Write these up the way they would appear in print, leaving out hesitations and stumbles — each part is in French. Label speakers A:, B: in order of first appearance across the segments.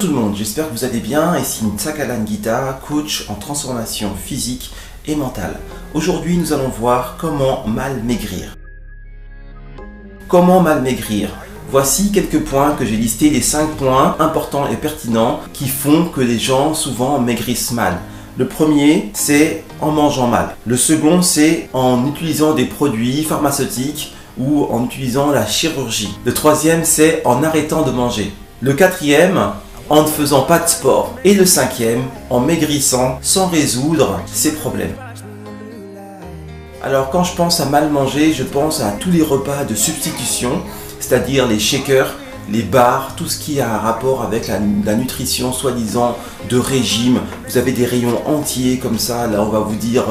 A: tout le monde, j'espère que vous allez bien. Ici Nsakalan Gita, coach en transformation physique et mentale. Aujourd'hui, nous allons voir comment mal maigrir. Comment mal maigrir? Voici quelques points que j'ai listés, les 5 points importants et pertinents qui font que les gens souvent maigrissent mal. Le premier, c'est en mangeant mal. Le second, c'est en utilisant des produits pharmaceutiques ou en utilisant la chirurgie. Le troisième, c'est en arrêtant de manger. Le quatrième, en ne faisant pas de sport. Et le cinquième, en maigrissant sans résoudre ses problèmes. Alors quand je pense à mal manger, je pense à tous les repas de substitution, c'est-à-dire les shakers, les bars, tout ce qui a un rapport avec la nutrition soi-disant de régime. Vous avez des rayons entiers comme ça, là on va vous dire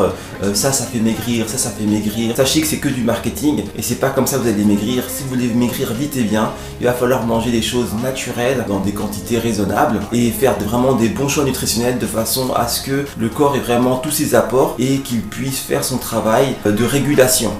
A: ça fait maigrir, ça fait maigrir. Sachez que c'est que du marketing et c'est pas comme ça que vous allez maigrir. Si vous voulez maigrir vite et bien, il va falloir manger des choses naturelles dans des quantités raisonnables et faire vraiment des bons choix nutritionnels de façon à ce que le corps ait vraiment tous ses apports et qu'il puisse faire son travail de régulation.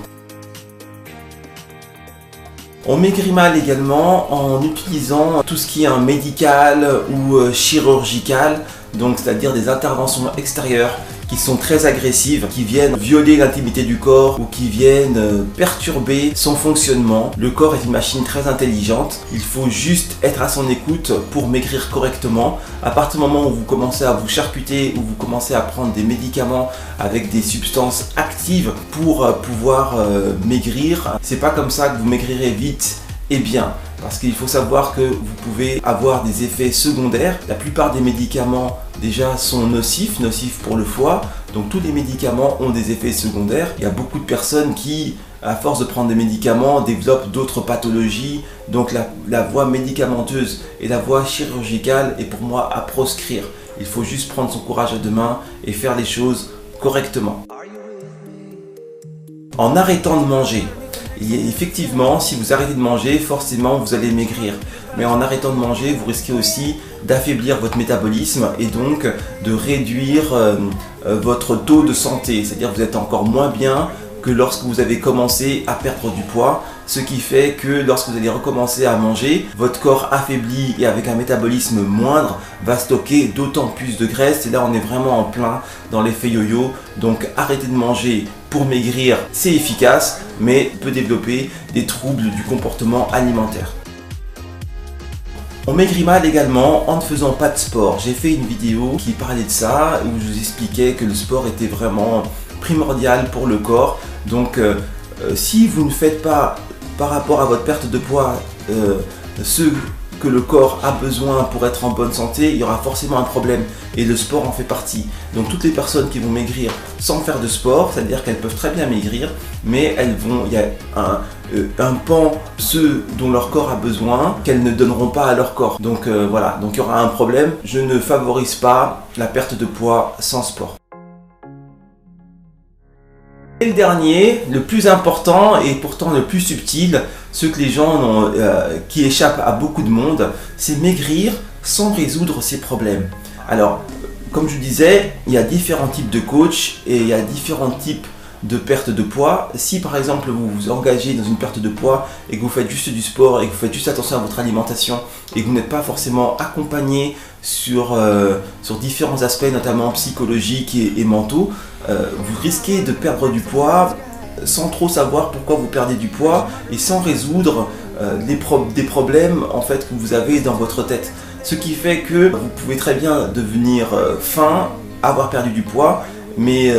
A: On maigrit mal également en utilisant tout ce qui est médical ou chirurgical, donc c'est-à-dire des interventions extérieures qui sont très agressives, qui viennent violer l'intimité du corps ou qui viennent perturber son fonctionnement. Le corps est une machine très intelligente, il faut juste être à son écoute pour maigrir correctement. À partir du moment où vous commencez à vous charcuter, où vous commencez à prendre des médicaments avec des substances actives pour pouvoir maigrir, c'est pas comme ça que vous maigrirez vite et bien. Parce qu'il faut savoir que vous pouvez avoir des effets secondaires. La plupart des médicaments déjà sont nocifs pour le foie. Donc tous les médicaments ont des effets secondaires. Il y a beaucoup de personnes qui, à force de prendre des médicaments, développent d'autres pathologies. Donc la voie médicamenteuse et la voie chirurgicale est pour moi à proscrire. Il faut juste prendre son courage à deux mains et faire les choses correctement. En arrêtant de manger. Et effectivement, si vous arrêtez de manger, forcément vous allez maigrir. Mais en arrêtant de manger, vous risquez aussi d'affaiblir votre métabolisme et donc de réduire votre taux de santé. C'est-à-dire que vous êtes encore moins bien que lorsque vous avez commencé à perdre du poids. Ce qui fait que lorsque vous allez recommencer à manger, votre corps affaibli et avec un métabolisme moindre va stocker d'autant plus de graisse. Et là, on est vraiment en plein dans l'effet yo-yo. Donc arrêtez de manger pour maigrir, c'est efficace, mais peut développer des troubles du comportement alimentaire. On maigrit mal également en ne faisant pas de sport. J'ai fait une vidéo qui parlait de ça, où je vous expliquais que le sport était vraiment primordial pour le corps. Donc si vous ne faites pas par rapport à votre perte de poids ce que le corps a besoin pour être en bonne santé, il y aura forcément un problème et le sport en fait partie. Donc toutes les personnes qui vont maigrir sans faire de sport, c'est-à-dire qu'elles peuvent très bien maigrir, mais il y a un pan, ce dont leur corps a besoin, qu'elles ne donneront pas à leur corps. Donc voilà, donc il y aura un problème. Je ne favorise pas la perte de poids sans sport. Et le dernier, le plus important et pourtant le plus subtil, ce que les gens qui échappent à beaucoup de monde, c'est maigrir sans résoudre ses problèmes. Alors, comme je disais, il y a différents types de coachs et il y a différents types de perte de poids. Si par exemple vous vous engagez dans une perte de poids et que vous faites juste du sport et que vous faites juste attention à votre alimentation et que vous n'êtes pas forcément accompagné sur différents aspects, notamment psychologiques et mentaux, vous risquez de perdre du poids sans trop savoir pourquoi vous perdez du poids et sans résoudre des problèmes en fait que vous avez dans votre tête. Ce qui fait que vous pouvez très bien devenir faim, avoir perdu du poids, mais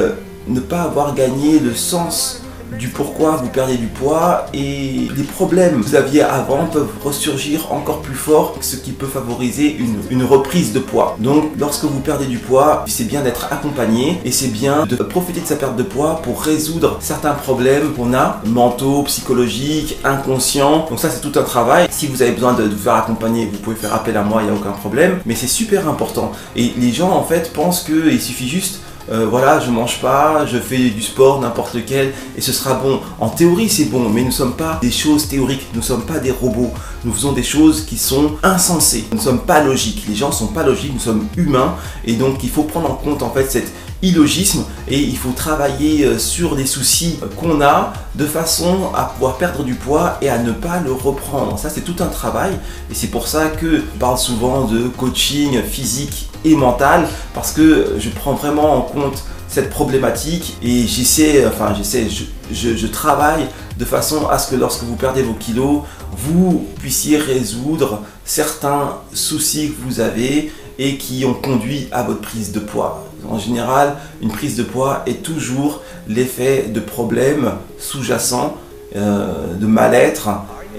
A: ne pas avoir gagné le sens du pourquoi vous perdez du poids et les problèmes que vous aviez avant peuvent ressurgir encore plus fort, ce qui peut favoriser une reprise de poids. Donc lorsque vous perdez du poids, c'est bien d'être accompagné et c'est bien de profiter de sa perte de poids pour résoudre certains problèmes qu'on a, mentaux, psychologiques, inconscients. Donc ça c'est tout un travail. Si vous avez besoin de vous faire accompagner, vous pouvez faire appel à moi, il n'y a aucun problème. Mais c'est super important. Et les gens en fait pensent qu'il suffit juste voilà, je mange pas, je fais du sport, n'importe lequel, et ce sera bon. En théorie, c'est bon, mais nous ne sommes pas des choses théoriques, nous ne sommes pas des robots. Nous faisons des choses qui sont insensées. Nous ne sommes pas logiques. Les gens ne sont pas logiques, nous sommes humains, et donc il faut prendre en compte en fait cette illogisme et il faut travailler sur les soucis qu'on a de façon à pouvoir perdre du poids et à ne pas le reprendre. Ça, c'est tout un travail et c'est pour ça que je parle souvent de coaching physique et mental, parce que je prends vraiment en compte cette problématique et je travaille de façon à ce que lorsque vous perdez vos kilos, vous puissiez résoudre certains soucis que vous avez et qui ont conduit à votre prise de poids. En général, une prise de poids est toujours l'effet de problèmes sous-jacents, de mal-être,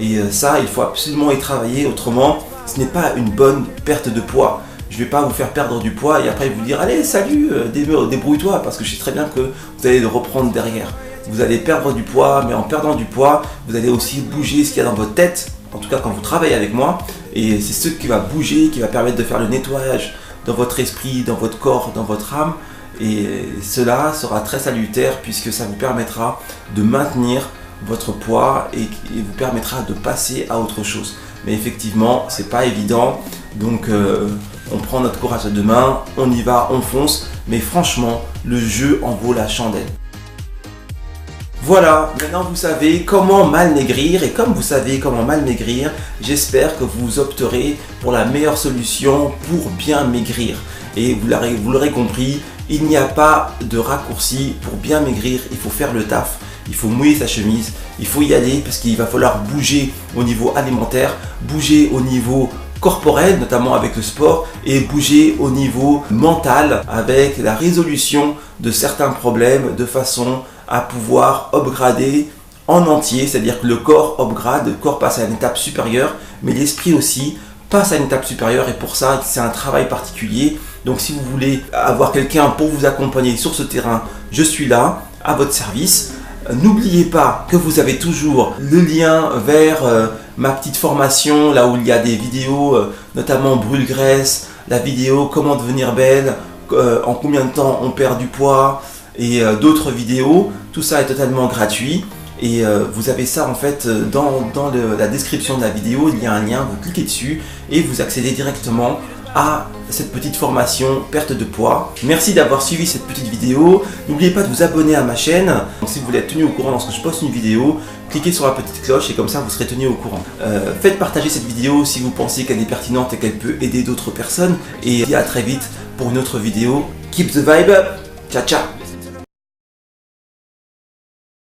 A: et ça, il faut absolument y travailler, autrement, ce n'est pas une bonne perte de poids. Je ne vais pas vous faire perdre du poids et après vous dire allez salut, débrouille-toi, parce que je sais très bien que vous allez le reprendre derrière. Vous allez perdre du poids, mais en perdant du poids, vous allez aussi bouger ce qu'il y a dans votre tête, en tout cas quand vous travaillez avec moi, et c'est ce qui va bouger, qui va permettre de faire le nettoyage dans votre esprit, dans votre corps, dans votre âme, et cela sera très salutaire puisque ça vous permettra de maintenir votre poids et vous permettra de passer à autre chose. Mais effectivement, c'est pas évident, donc on prend notre courage à deux mains, on y va, on fonce, mais franchement, le jeu en vaut la chandelle. Voilà, maintenant vous savez comment mal maigrir, et comme vous savez comment mal maigrir, j'espère que vous opterez pour la meilleure solution pour bien maigrir. Et vous l'aurez compris, il n'y a pas de raccourci pour bien maigrir, il faut faire le taf. Il faut mouiller sa chemise, il faut y aller parce qu'il va falloir bouger au niveau alimentaire, bouger au niveau corporel, notamment avec le sport, et bouger au niveau mental avec la résolution de certains problèmes de façon à pouvoir upgrader en entier, c'est-à-dire que le corps upgrade, le corps passe à une étape supérieure, mais l'esprit aussi passe à une étape supérieure et pour ça c'est un travail particulier. Donc si vous voulez avoir quelqu'un pour vous accompagner sur ce terrain, je suis là, à votre service. N'oubliez pas que vous avez toujours le lien vers ma petite formation, là où il y a des vidéos, notamment brûle-graisse, la vidéo comment devenir belle, en combien de temps on perd du poids et d'autres vidéos. Tout ça est totalement gratuit et vous avez ça en fait dans la description de la vidéo, il y a un lien, vous cliquez dessus et vous accédez directement à cette petite formation perte de poids. Merci d'avoir suivi cette petite vidéo. N'oubliez pas de vous abonner à ma chaîne. Donc, si vous voulez être tenu au courant lorsque je poste une vidéo, cliquez sur la petite cloche et comme ça vous serez tenu au courant. Faites partager cette vidéo si vous pensez qu'elle est pertinente et qu'elle peut aider d'autres personnes. Et à très vite pour une autre vidéo. Keep the vibe. Ciao ciao.